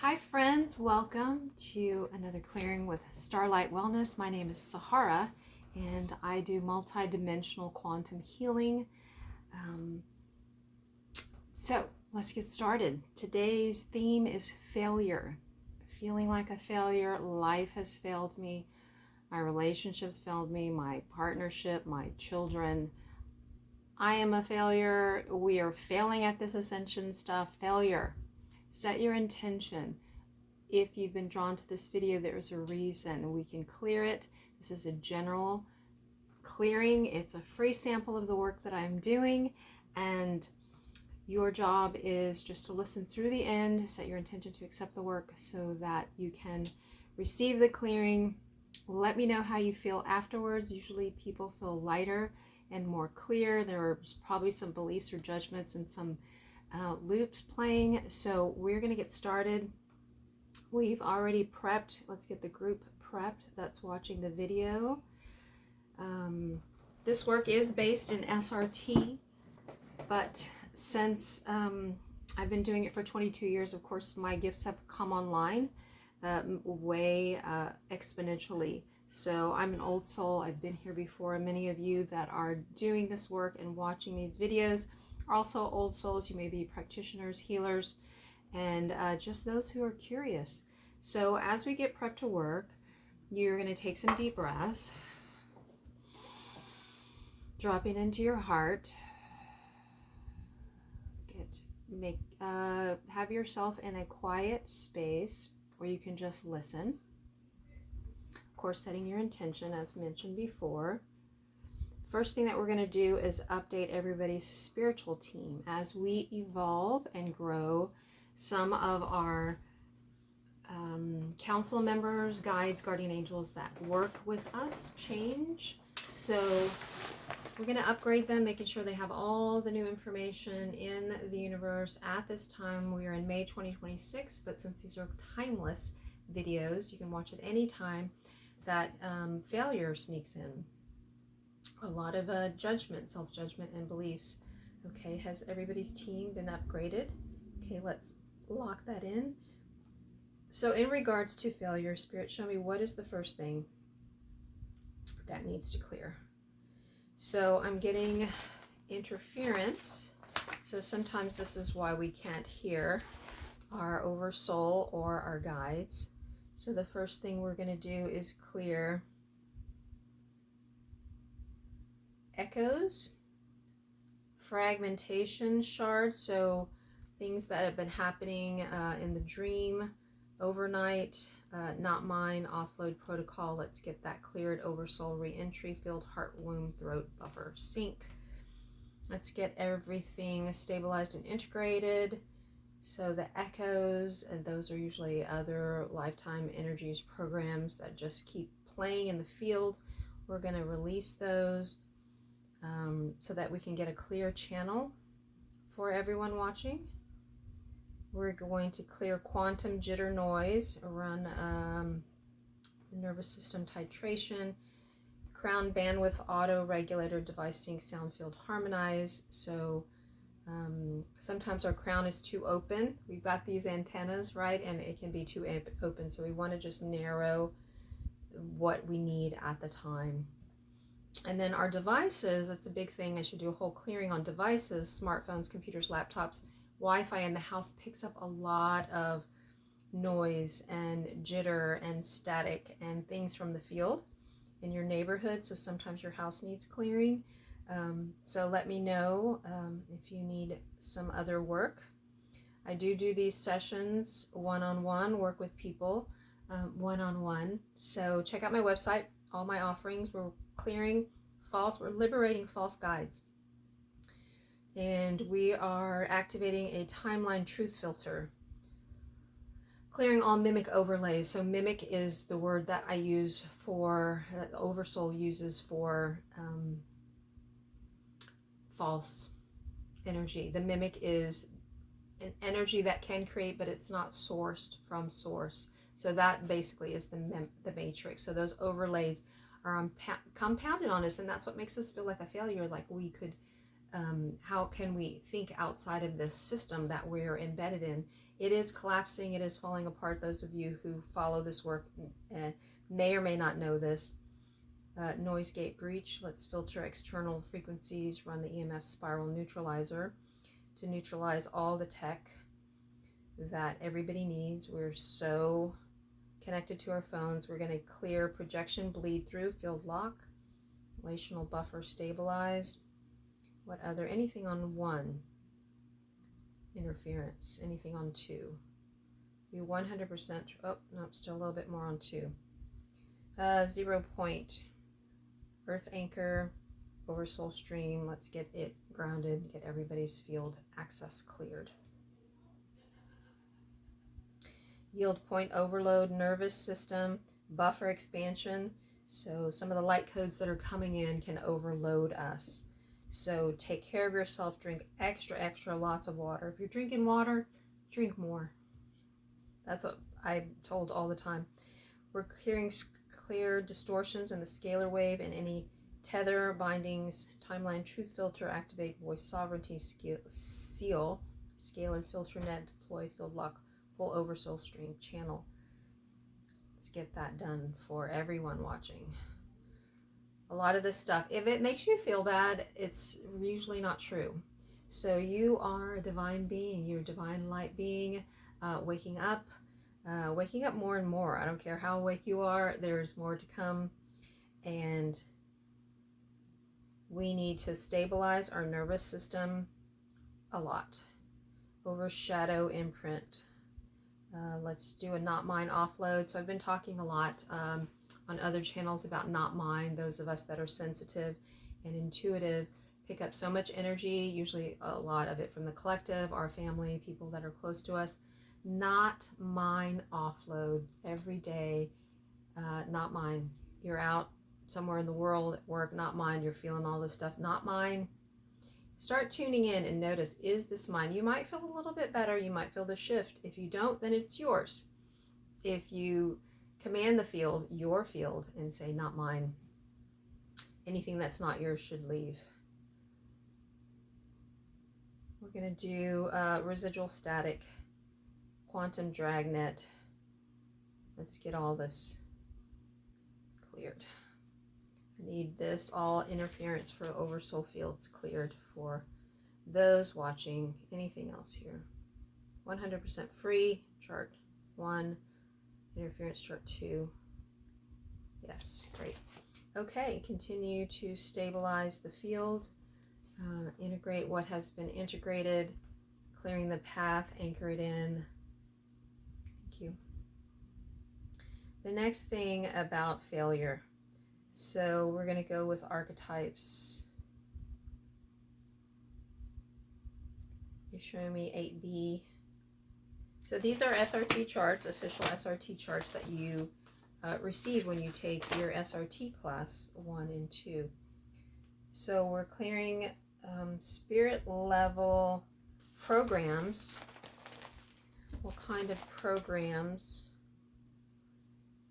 Hi friends, welcome to another Clearing with Starlight Wellness. My name is Sahara and I do multi-dimensional quantum healing. So let's get started. Today's theme is failure. Feeling like a failure. Life has failed me. My relationships failed me. My partnership, my children. I am a failure. We are failing at this ascension stuff. Failure. Set your intention. If you've been drawn to this video, there's a reason. We can clear it. This is a general clearing. It's a free sample of the work that I'm doing, and your job is just to listen through the end, set your intention to accept the work so that you can receive the clearing. Let me know how you feel afterwards. Usually people feel lighter and more clear. There's probably some beliefs or judgments and some loops playing. So we're going to get started. We've already prepped. Let's get the group prepped that's watching the video. This work is based in SRT, but since I've been doing it for 22 years, of course, my gifts have come online way exponentially. So I'm an old soul. I've been here before. Many of you that are doing this work and watching these videos are also old souls. You may be practitioners, healers, and just those who are curious. So as we get prepped to work, you're going to take some deep breaths, dropping into your heart. Have yourself in a quiet space where you can just listen. Of course, setting your intention as mentioned before. First thing that we're going to do is update everybody's spiritual team as we evolve and grow. Some of our council members, guides, guardian angels that work with us change. So we're going to upgrade them, making sure they have all the new information in the universe at this time. We are in May 2026, but since these are timeless videos, you can watch at any time, that failure sneaks in. A lot of judgment, self-judgment, and beliefs. Okay, has everybody's team been upgraded? Okay, let's lock that in. So in regards to failure, Spirit, show me what is the first thing that needs to clear. So I'm getting interference. So sometimes this is why we can't hear our oversoul or our guides. So the first thing we're going to do is clear echoes, fragmentation shards, so things that have been happening in the dream overnight, not mine, offload protocol. Let's get that cleared. Oversoul, re-entry field, heart, womb, throat, buffer, sync. Let's get everything stabilized and integrated. So the echoes, and those are usually other lifetime energies, programs that just keep playing in the field. We're going to release those so that we can get a clear channel for everyone watching. We're going to clear quantum jitter noise, run the nervous system titration, crown bandwidth auto regulator device sync sound field harmonize. So sometimes our crown is too open. We've got these antennas, right? And it can be too open. So we want to just narrow what we need at the time. And then our devices, that's a big thing. I should do a whole clearing on devices, smartphones, computers, laptops. Wi-Fi in the house picks up a lot of noise and jitter and static and things from the field in your neighborhood. So sometimes your house needs clearing. So let me know if you need some other work. I do these sessions one-on-one, work with people one-on-one. So check out my website, all my offerings. We're liberating false guides. And we are activating a timeline truth filter, clearing all mimic overlays. So mimic is the word that I use for, that the oversoul uses for false energy. The mimic is an energy that can create, but it's not sourced from source. So that basically is the matrix. So those overlays are compounded on us, and that's what makes us feel like a failure, like we could How can we think outside of this system that we're embedded in? It is collapsing, it is falling apart. Those of you who follow this work may or may not know this. Noise gate breach. Let's filter external frequencies, run the EMF spiral neutralizer to neutralize all the tech that everybody needs. We're so connected to our phones. We're going to clear projection, bleed through, field lock, relational buffer, stabilize. What other? Anything on 1, interference. Anything on 2. Be 100%. Oh, no, still a little bit more on 2. 0 point. Earth anchor, oversoul stream. Let's get it grounded, get everybody's field access cleared. Yield point overload, nervous system, buffer expansion. So some of the light codes that are coming in can overload us. So take care of yourself, drink extra lots of water. If you're drinking water, drink more. That's what I'm told all the time. We're clear distortions in the scalar wave and any tether, bindings, timeline, truth filter, activate voice sovereignty, seal, scalar filter net, deploy, field lock, full oversoul stream, channel. Let's get that done for everyone watching. A lot of this stuff, if it makes you feel bad, it's usually not true. So you are a divine being, you're a divine light being, waking up more and more. I don't care how awake you are, there's more to come. And we need to stabilize our nervous system a lot. Overshadow imprint. Let's do a not mine offload. So I've been talking a lot on other channels about not mine. Those of us that are sensitive and intuitive pick up so much energy, usually a lot of it from the collective, our family, people that are close to us. Not mine offload every day. Not mine. You're out somewhere in the world at work, not mine. You're feeling all this stuff, not mine. Start tuning in and notice, is this mine? You might feel a little bit better. You might feel the shift. If you don't, then it's yours. If you command the field, your field, and say, not mine, anything that's not yours should leave. We're going to do residual static, quantum dragnet. Let's get all this cleared. I need this all interference for oversoul fields cleared for those watching. Anything else here? 100% free, chart 1, interference chart 2. Yes, great. Okay, continue to stabilize the field, integrate what has been integrated, clearing the path, anchor it in. Thank you. The next thing about failure. So we're going to go with archetypes. You're showing me 8B. So these are SRT charts, official SRT charts that you receive when you take your SRT class 1 and 2. So we're clearing spirit level programs. What kind of programs?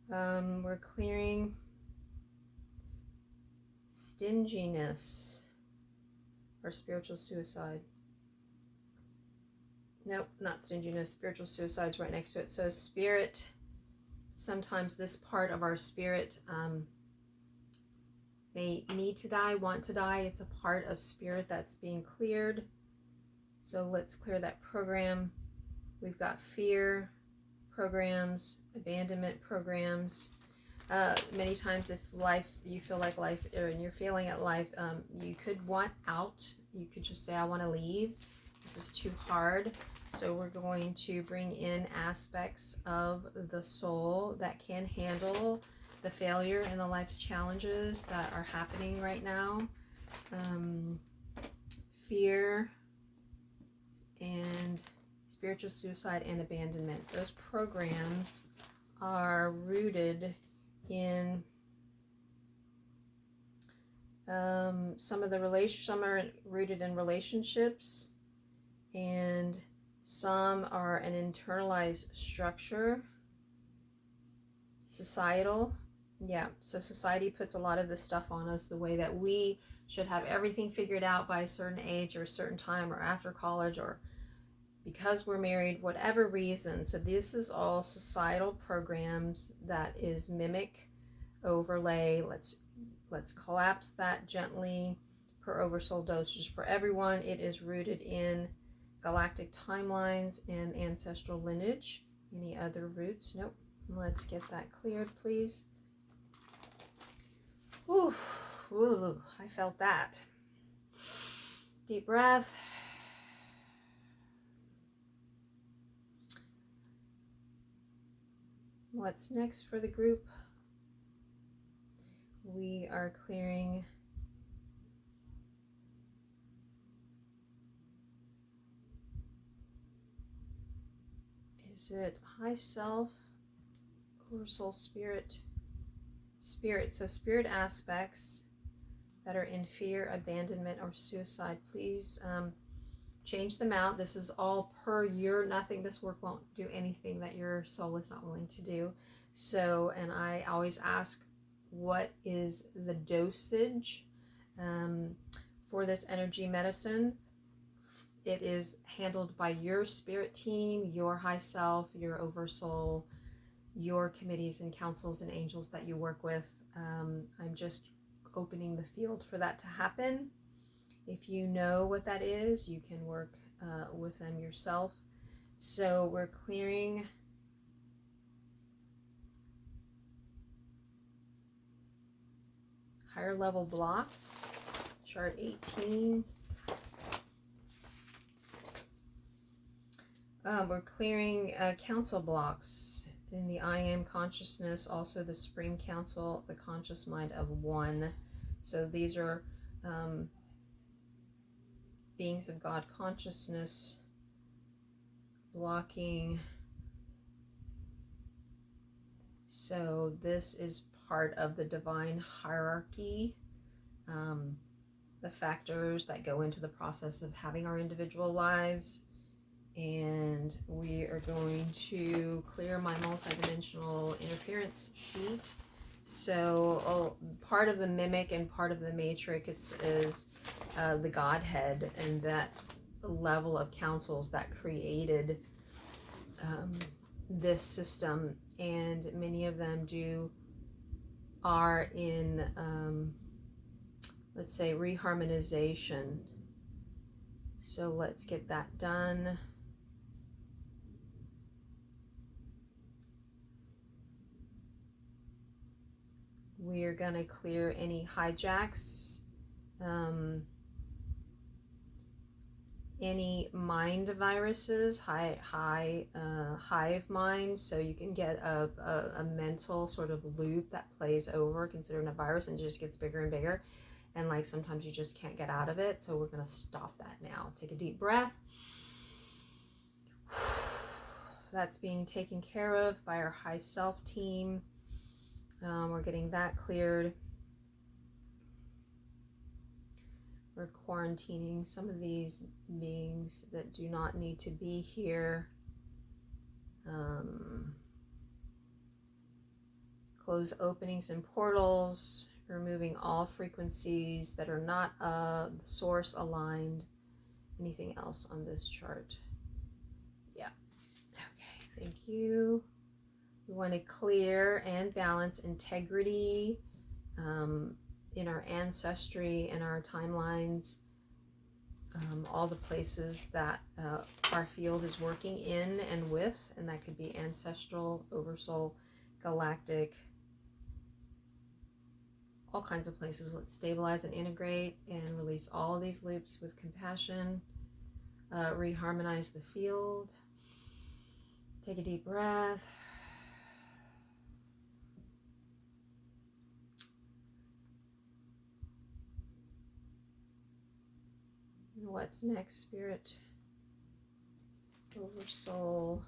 We're clearing stinginess or spiritual suicide. Nope, not stinginess. Spiritual suicide's right next to it. So spirit, sometimes this part of our spirit may need to die, want to die. It's a part of spirit that's being cleared. So let's clear that program. We've got fear programs, abandonment programs. Many times if you feel like life, or you're failing at life, you could want out. You could just say, I want to leave. This is too hard. So we're going to bring in aspects of the soul that can handle the failure and the life's challenges that are happening right now. Fear and spiritual suicide and abandonment. Those programs are rooted in some are rooted in relationships, and some are an internalized structure, societal. Yeah, so society puts a lot of this stuff on us, the way that we should have everything figured out by a certain age or a certain time or after college or because we're married, whatever reason. So this is all societal programs that is mimic overlay. Let's collapse that gently per oversoul dosage for everyone. It is rooted in galactic timelines and ancestral lineage. Any other roots? Nope. Let's get that cleared, please. Ooh, ooh, I felt that. Deep breath. What's next for the group? We are clearing is it high self, oversoul, spirit? Spirit. So spirit aspects that are in fear, abandonment, or suicide, please change them out. This is all per your nothing. This work won't do anything that your soul is not willing to do. So, and I always ask, what is the dosage for this energy medicine? It is handled by your spirit team, your high self, your oversoul, your committees and councils and angels that you work with. I'm just opening the field for that to happen. If you know what that is, you can work with them yourself. So we're clearing higher level blocks, chart 18. We're clearing council blocks in the I am consciousness, also the Supreme Council, the conscious mind of one. So these are beings of God consciousness blocking. So this is part of the divine hierarchy, the factors that go into the process of having our individual lives. And we are going to clear my multidimensional interference sheet. So part of the mimic and part of the matrix is the Godhead and that level of councils that created this system, and many of them are in let's say reharmonization. So let's get that done. We are going to clear any hijacks, any mind viruses, hive mind. So you can get a mental sort of loop that plays over, considering a virus, and just gets bigger and bigger. And like sometimes you just can't get out of it. So we're going to stop that now. Take a deep breath. That's being taken care of by our high self team. We're getting that cleared. We're quarantining some of these beings that do not need to be here. Close openings and portals, removing all frequencies that are not source aligned. Anything else on this chart? Yeah. Okay, thank you. We want to clear and balance integrity in our ancestry and our timelines, all the places that our field is working in and with, and that could be ancestral, oversoul, galactic, all kinds of places. Let's stabilize and integrate and release all of these loops with compassion. Reharmonize the field. Take a deep breath. What's next, Spirit? Oversoul.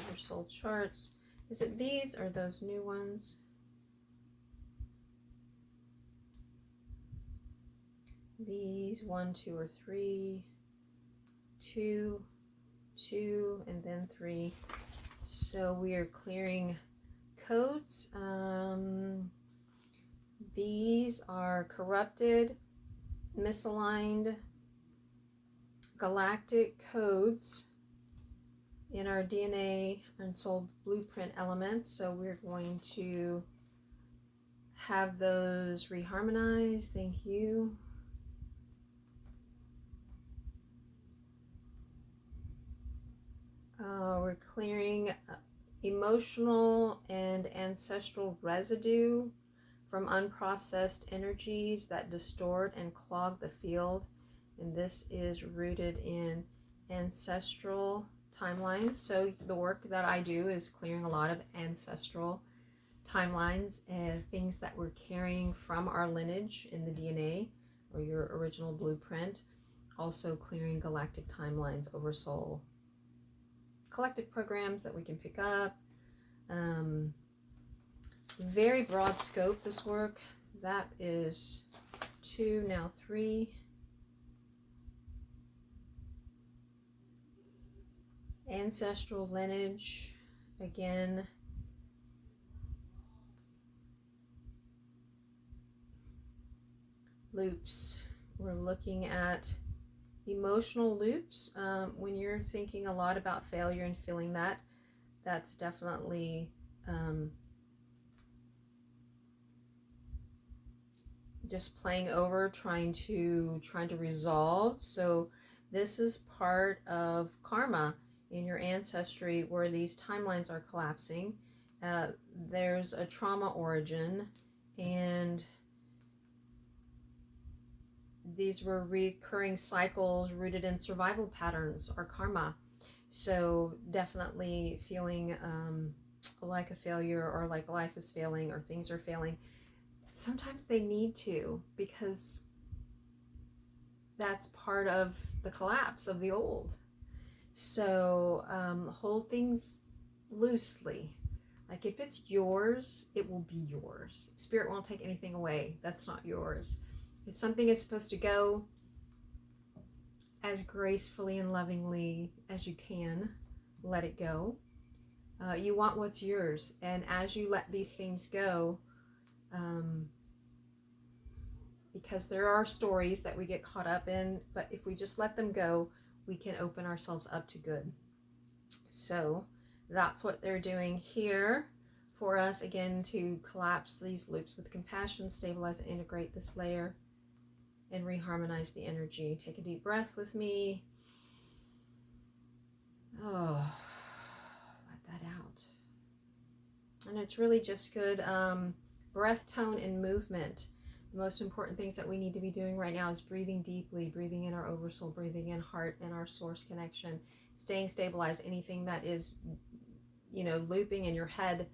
Oversoul charts. Is it these or those new ones? These 1, 2, or 3. 2, 2, and then 3. So we are clearing codes. These are corrupted, misaligned galactic codes in our DNA and soul blueprint elements. So we're going to have those reharmonized. Thank you. We're clearing emotional and ancestral residue from unprocessed energies that distort and clog the field. And this is rooted in ancestral timelines. So the work that I do is clearing a lot of ancestral timelines and things that we're carrying from our lineage in the DNA or your original blueprint. Also clearing galactic timelines, oversoul, collective programs that we can pick up. Very broad scope, this work. That is 2, now 3. Ancestral lineage, again. Loops. We're looking at emotional loops. When you're thinking a lot about failure and feeling that, that's definitely just playing over, trying to resolve. So this is part of karma in your ancestry where these timelines are collapsing. There's a trauma origin, and these were recurring cycles rooted in survival patterns or karma. So definitely feeling like a failure, or like life is failing, or things are failing. Sometimes they need to, because that's part of the collapse of the old. So hold things loosely. Like if it's yours, it will be yours. Spirit won't take anything away. That's not yours. If something is supposed to go, as gracefully and lovingly as you can, let it go. You want what's yours. And as you let these things go, because there are stories that we get caught up in, but if we just let them go, we can open ourselves up to good. So that's what they're doing here for us, again, to collapse these loops with compassion, stabilize and integrate this layer, and reharmonize the energy. Take a deep breath with me. Oh, let that out. And it's really just good breath, tone, and movement. The most important things that we need to be doing right now is breathing deeply, breathing in our oversoul, breathing in heart and our source connection, staying stabilized. Anything that is, looping in your head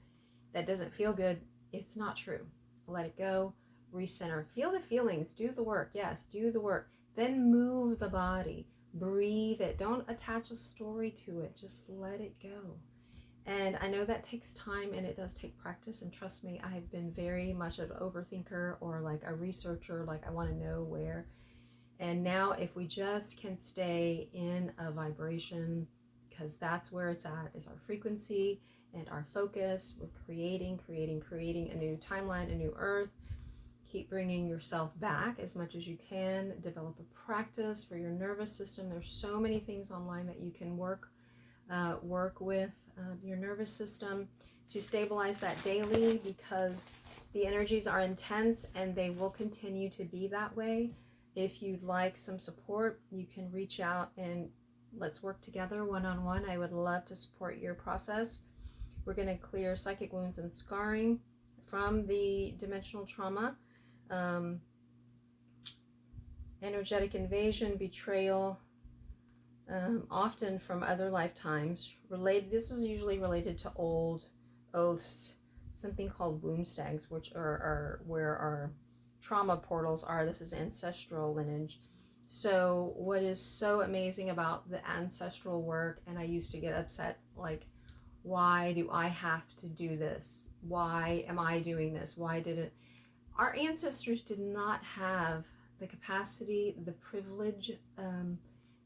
that doesn't feel good, it's not true. Let it go, recenter. Feel the feelings, do the work. Yes, do the work. Then move the body, breathe it. Don't attach a story to it. Just let it go. And I know that takes time, and it does take practice. And trust me, I've been very much an overthinker, or like a researcher, like I want to know where. And now if we just can stay in a vibration, because that's where it's at, is our frequency and our focus. We're creating a new timeline, a new earth. Keep bringing yourself back as much as you can. Develop a practice for your nervous system. There's so many things online that you can work with your nervous system to stabilize that daily, because the energies are intense and they will continue to be that way. If you'd like some support, you can reach out and let's work together one-on-one. I would love to support your process. We're going to clear psychic wounds and scarring from the dimensional trauma, energetic invasion, betrayal, often from other lifetimes. This is usually related to old oaths, something called womb stags, which are where our trauma portals are. This is ancestral lineage. So what is so amazing about the ancestral work, and I used to get upset, like, why do I have to do this? Why am I doing this? Why didn't our ancestors did not have the capacity, the privilege,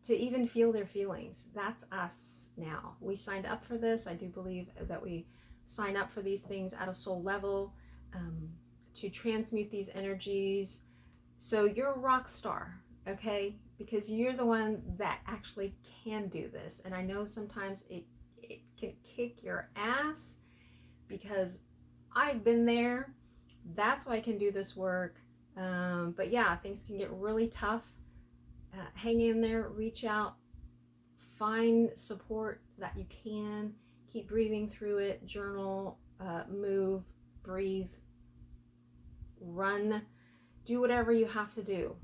to even feel their feelings. That's us now. We signed up for this. I do believe that we sign up for these things at a soul level, to transmute these energies. So you're a rock star, okay? Because you're the one that actually can do this. And I know sometimes it can kick your ass, because I've been there. That's why I can do this work. But yeah, things can get really tough. Hang in there, reach out, find support that you can. Keep breathing through it, journal, move, breathe, run, do whatever you have to do.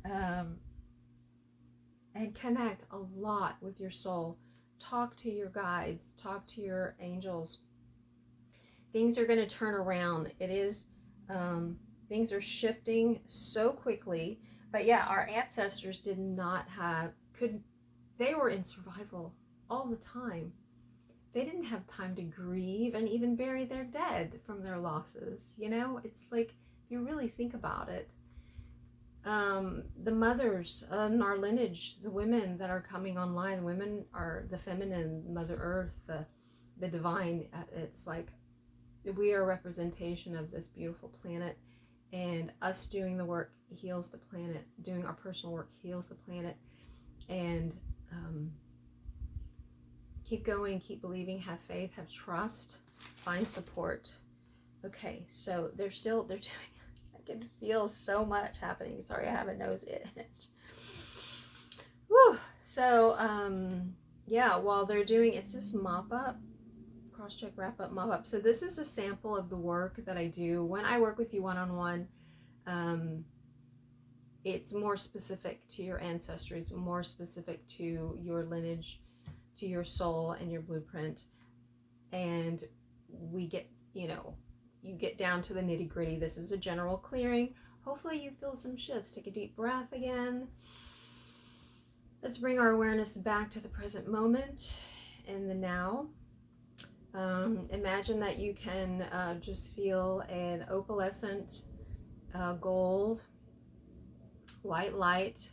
And connect a lot with your soul. Talk to your guides, talk to your angels. Things are going to turn around. Things are shifting so quickly. But yeah, our ancestors did not have, they were in survival all the time. They didn't have time to grieve and even bury their dead from their losses. You know, it's like, if you really think about it, the mothers in our lineage, the women that are coming online, the women are the feminine, Mother Earth, the divine. It's like we are a representation of this beautiful planet, and us doing the work heals the planet. Doing our personal work heals the planet. And keep going, keep believing, have faith, have trust, find support. Okay, so they're doing, I can feel so much happening. Sorry, I have a nose itch. Whew. So, yeah, while they're doing, it's this mop up, cross check, wrap up, mop up. So this is a sample of the work that I do when I work with you one-on-one. It's more specific to your ancestry. It's more specific to your lineage, to your soul and your blueprint. And we get, you get down to the nitty gritty. This is a general clearing. Hopefully you feel some shifts. Take a deep breath again. Let's bring our awareness back to the present moment and the now. Imagine that you can just feel an opalescent gold white light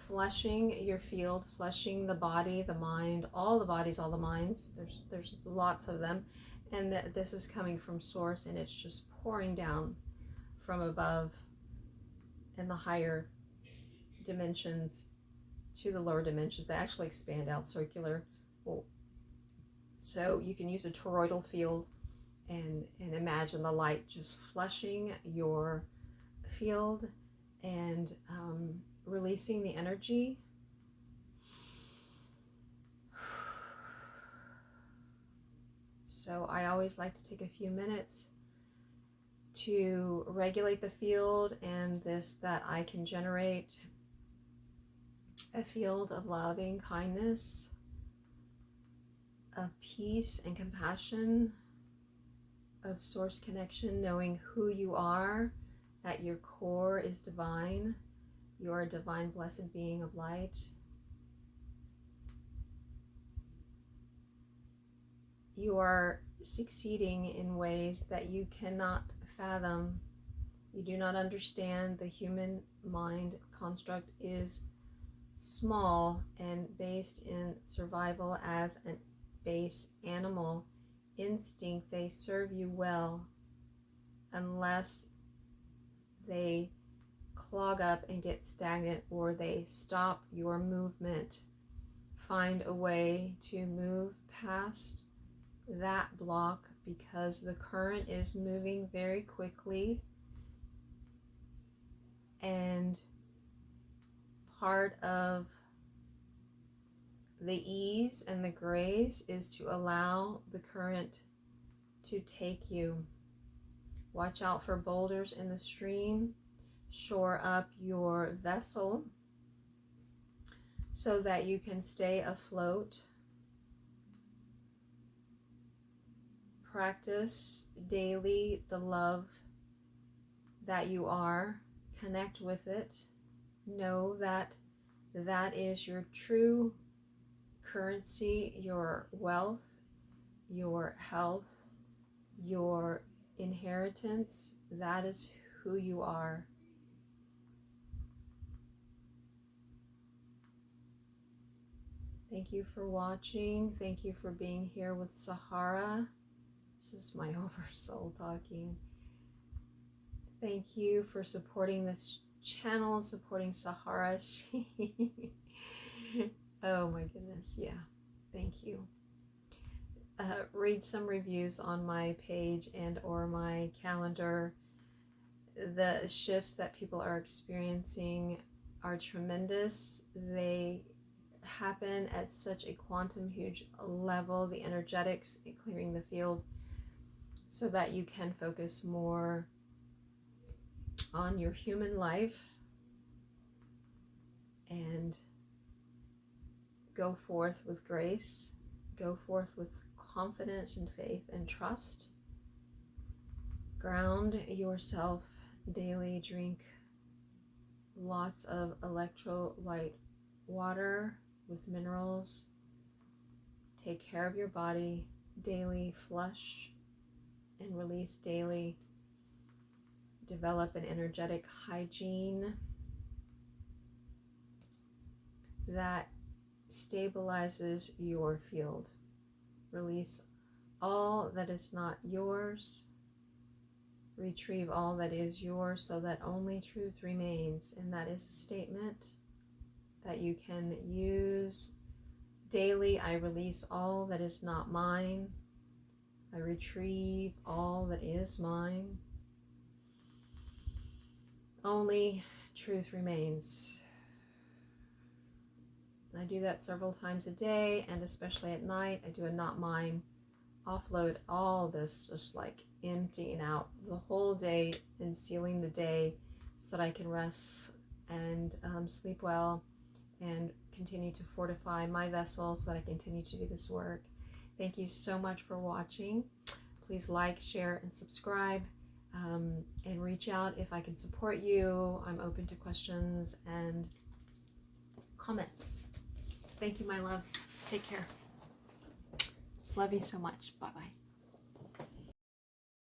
flushing your field, flushing the body, the mind, all the bodies, all the minds. There's lots of them, and that this is coming from source, and it's just pouring down from above in the higher dimensions to the lower dimensions. They actually expand out circular. Well, so you can use a toroidal field and imagine the light just flushing your field and releasing the energy. So I always like to take a few minutes to regulate the field, and that I can generate a field of loving kindness, of peace and compassion, of source connection, knowing who you are, at your core is divine. You are a divine, blessed being of light. You are succeeding in ways that you cannot fathom. You do not understand. The human mind construct is small and based in survival as a base animal instinct. They serve you well unless they clog up and get stagnant, or they stop your movement. Find a way to move past that block, because the current is moving very quickly, and part of the ease and the grace is to allow the current to take you. Watch out for boulders in the stream. Shore up your vessel so that you can stay afloat. Practice daily the love that you are. Connect with it. Know that that is your true currency, your wealth, your health, your inheritance. That is who you are. Thank you for watching. Thank you for being here with Sahara. This is my oversoul talking. Thank you for supporting this channel, supporting Sahara. Oh my goodness, yeah. Thank you. Read some reviews on my page and or my calendar. The shifts that people are experiencing are tremendous. They happen at such a quantum huge level, the energetics clearing the field, so that you can focus more on your human life and go forth with grace, go forth with confidence and faith and trust. Ground yourself daily, drink lots of electrolyte water with minerals. Take care of your body daily, flush and release daily. Develop an energetic hygiene that stabilizes your field. Release all that is not yours. Retrieve all that is yours so that only truth remains. And that is a statement that you can use daily. I release all that is not mine. I retrieve all that is mine. Only truth remains. I do that several times a day, and especially at night. I do a not mine. Offload all this, just like emptying out the whole day and sealing the day so that I can rest and sleep well and continue to fortify my vessel so that I continue to do this work. Thank you so much for watching. Please like, share, and subscribe, and reach out if I can support you. I'm open to questions and comments. Thank you, my loves. Take care. Love you so much. Bye-bye.